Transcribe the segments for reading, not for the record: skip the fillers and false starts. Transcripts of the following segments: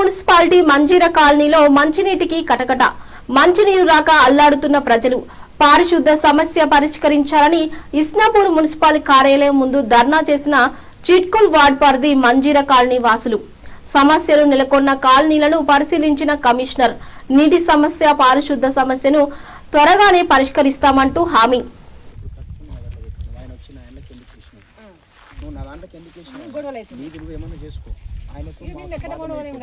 Municipality Manjira కాలనీలో మంచినీటికి కటకట. మంచినీరు రాక అల్లాడుతున్న ప్రజలు పారిశుద్ధ సమస్య పరిష్కరించాలని ఇస్నాపూర్ మున్సిపల్ కార్యాలయం ముందు ధర్నా చేసిన చిట్కుల్ వార్డ్ పరిధి మంజీరా కాలనీ వాసులు. సమస్యలు నెలకొన్న కాలనీలను పరిశీలించిన కమిషనర్ నీటి సమస్య, పారిశుద్ధ సమస్యను త్వరగానే పరిష్కరిస్తామంటూ హామీ.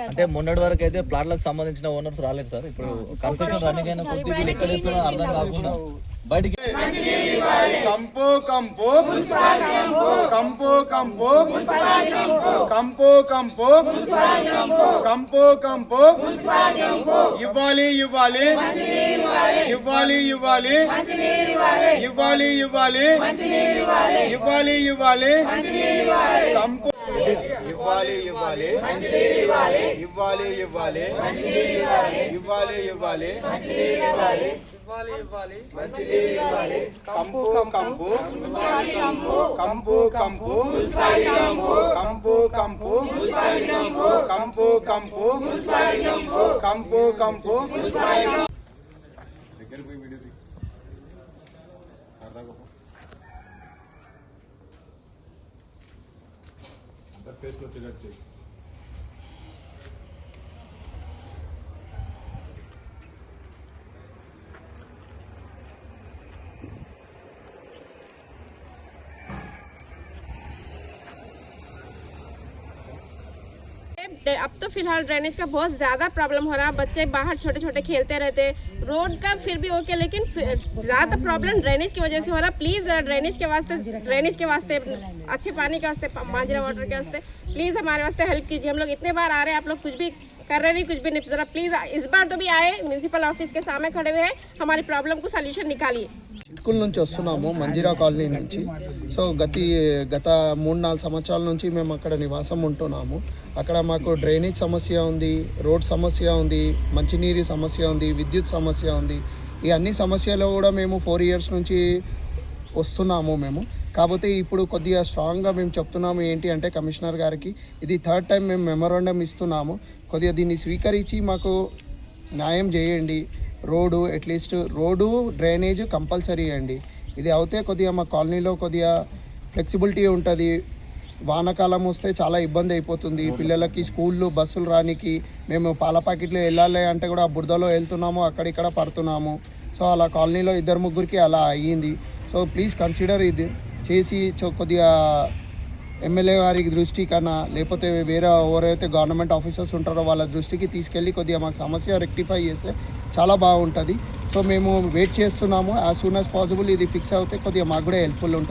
అంటే మొన్నటి వరకు అయితే ప్లాట్లకు సంబంధించిన ఓనర్స్ రాలేదు సార్. ఇప్పుడు కన్స్ట్రక్షన్ రన్నింగ్ అయిన కొద్ది వీళ్ళు ఎక్కడ చేస్తున్నారో అర్థం కాకుండా బయటికి కంపు కంపు కంపు కంపు కంపు కంపు కంపు కంపు ఇవ్వాలి ఇవ్వాలి ఇవ్వాలి ఇవ్వాలి ఇవ్వాలి ఇవ్వాలి ఇవ్వాలి ఇవ్వాలి కంపు ఇవ్వాలి ఇవ్వాలి ఇవ్వాలి ఇవ్వాలి ఇవ్వాలి ఇవ్వాలి కంపు కంపు కంపు కంపు కంపు కంపు కంపు కంపు కంపు కంపు ఫేస్లో చెక్ చేయి. अब तो फिलहाल ड्रेनेज का बहुत ज़्यादा प्रॉब्लम हो रहा है। बच्चे बाहर छोटे छोटे खेलते रहते, रोड का फिर भी ओके, लेकिन ज़्यादा प्रॉब्लम ड्रेनेज की वजह से हो रहा है। प्लीज़ ड्रेनेज के वास्ते अच्छे पानी के वास्ते, मांजरा वाटर के वास्ते प्लीज़ हमारे वास्ते हेल्प कीजिए। हम लोग इतने बार आ रहे हैं, आप लोग कुछ भी कर रहे नहीं, कुछ भी नहीं। ज़रा प्लीज़ इस बार तो भी आए, म्यूनसिपल ऑफिस के सामने खड़े हुए हैं, हमारी प्रॉब्लम को सोल्यूशन निकालिए। చిట్కుల్ నుంచి వస్తున్నాము, మంజీరా కాలనీ నుంచి. సో గత 3-4 సంవత్సరాల నుంచి మేము అక్కడ నివాసం ఉంటున్నాము. అక్కడ మాకు డ్రైనేజ్ సమస్య ఉంది, రోడ్ సమస్య ఉంది, మంచినీరు సమస్య ఉంది, విద్యుత్ సమస్య ఉంది. ఈ అన్ని సమస్యలు కూడా మేము 4 ఇయర్స్ నుంచి వస్తున్నాము మేము. కాకపోతే ఇప్పుడు కొద్దిగా స్ట్రాంగ్గా మేము చెప్తున్నాము ఏంటి అంటే కమిషనర్ గారికి ఇది 3rd టైం మేము మెమోరాండం ఇస్తున్నాము. కొద్దిగా దీన్ని స్వీకరించి మాకు న్యాయం చేయండి. Road at least road drainage compulsory అండి. ఇది అవుతే కొద్దిగా మా కాలనీలో కొద్దిగా ఫ్లెక్సిబిలిటీ ఉంటుంది. వానాకాలం వస్తే చాలా ఇబ్బంది అయిపోతుంది పిల్లలకి, స్కూళ్ళు బస్సులు రానికి. మేము పాల ప్యాకెట్లు వెళ్ళాలి అంటే కూడా బురదలో వెళ్తున్నాము, అక్కడిక్కడ పడుతున్నాము. సో అలా కాలనీలో 2-3కి అలా అయ్యింది. సో ప్లీజ్ కన్సిడర్ ఇది చేసి కొద్దిగా ఎమ్మెల్యే వారికి దృష్టి కన్నా లేకపోతే వేరే ఎవరైతే గవర్నమెంట్ ఆఫీసర్స్ ఉంటారో వాళ్ళ దృష్టికి తీసుకెళ్ళి కొద్దిగా మాకు సమస్య రెక్టిఫై చేస్తే చాలా బాగుంటుంది. సో మేము వెయిట్ చేస్తున్నాము. యాజ్ సూన్ యాజ్ పాసిబుల్ ఇది ఫిక్స్ అవుతే కొద్దిగా మాకు కూడా హెల్ప్ఫుల్ ఉంటుంది.